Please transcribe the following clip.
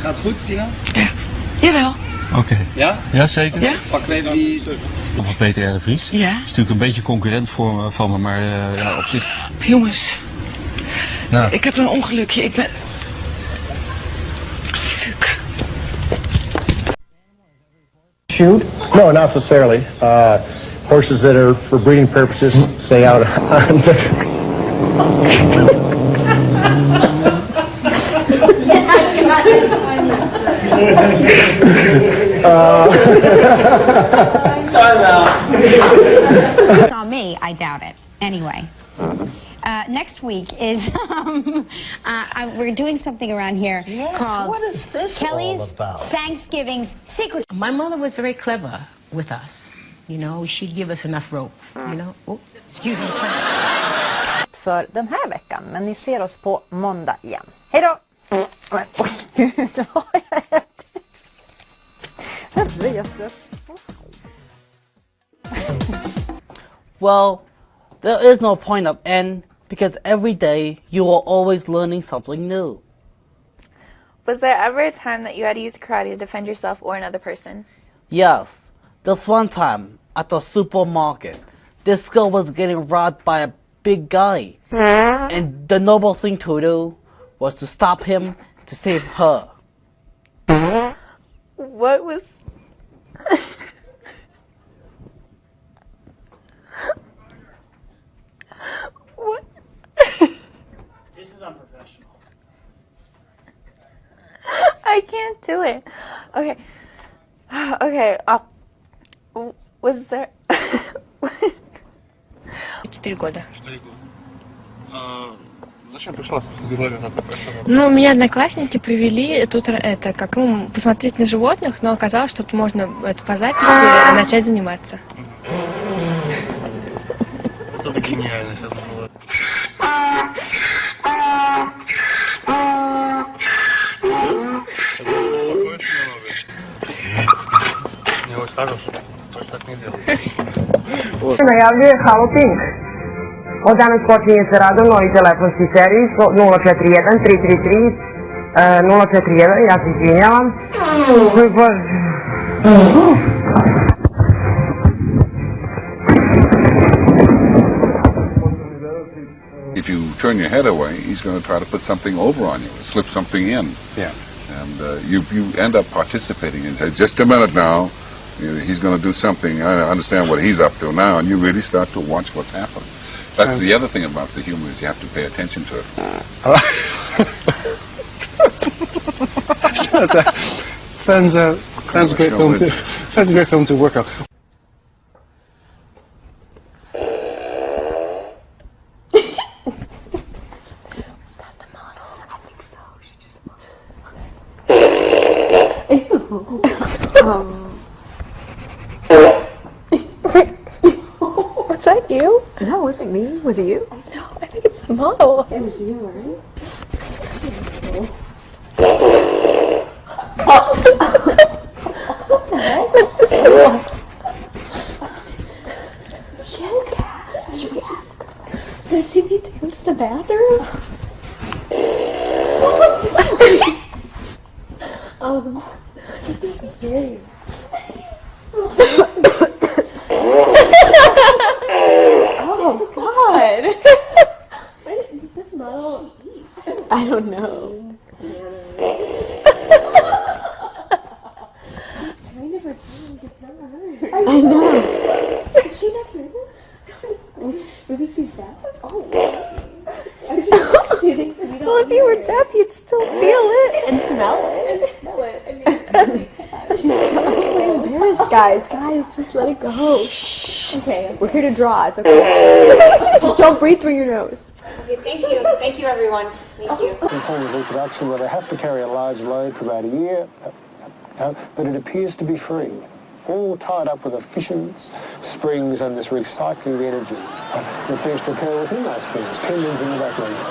Gaat goed, Tina? Ja. Jawel. Oké. Ja? Ja, zeker? Ja. Pakken we even die... Nog Peter R. de Vries. Ja. Is natuurlijk een beetje concurrent van me, maar ja, op zich... Jongens, Nou, ik heb een ongelukje. Ik ben... Fuck. Shoot? No, not necessarily. Horses that are for breeding purposes stay out on On me, I doubt it. Anyway. Next week is we're doing something around here called what is this Kelly's all about? Thanksgiving's Secret. My mother was very clever with us. You know, she'd give us enough rope. You know, oh, excuse me. För den här veckan, men ni ser oss på måndag igen. Hej då! Men, oj, gud, vad har jag ätit? Jesus. Well, there is no point of end because every day you are always learning something new. Was there ever a time that you had to use karate to defend yourself or another person? Yes, this one time at the supermarket, this girl was getting robbed by a big guy. And the noble thing to do was to stop him to save her. What was... What? This is unprofessional. I can't do it. Okay. Okay. Was there... 4 года. 4 года. Зачем пришла, собственно говоря, на профессионал? Ну, меня одноклассники привели тут это как посмотреть на животных, но оказалось, что тут можно это по записи начать заниматься. Вот это гениально сейчас было. Успокоиться немного. Не вот хорош. Точно так не делай. Najavljuje Halo Pink. Od danas počinje sa radom novi telefonski servis 041 333 041, ja se izvinjavam. If you turn your head away, he's going to try to put something over on you, slip something in. Yeah. And you end up participating and say, just a minute now, he's going to do something. I understand what he's up to now, and you really start to watch what's happening. That's the other thing about the humor is you have to pay attention to it. Sounds a great film to sounds a great film to work on. Was that you? No, it wasn't me. Was it you? No, I think it's the model. It was you, right? What the heck? She has gas. Does she need to go to the bathroom? This is scary. Oh God! Where does this model eat? I don't know. She's trying to pretend like it's not her. I know. Is she not nervous? Maybe she's deaf. Oh. Well, if you were deaf, you'd still feel it and smell it. I mean, she's probably embarrassed, guys. Guys, just let it go. Okay, we're here to draw. It's okay. Just don't breathe through your nose. Okay, thank you. Thank you, everyone. Thank you. In form of reproduction where they have to carry a large load for about a year, but it appears to be free. All tied up with efficient springs and this recycling the energy that seems to occur within those springs, tendons in the back legs.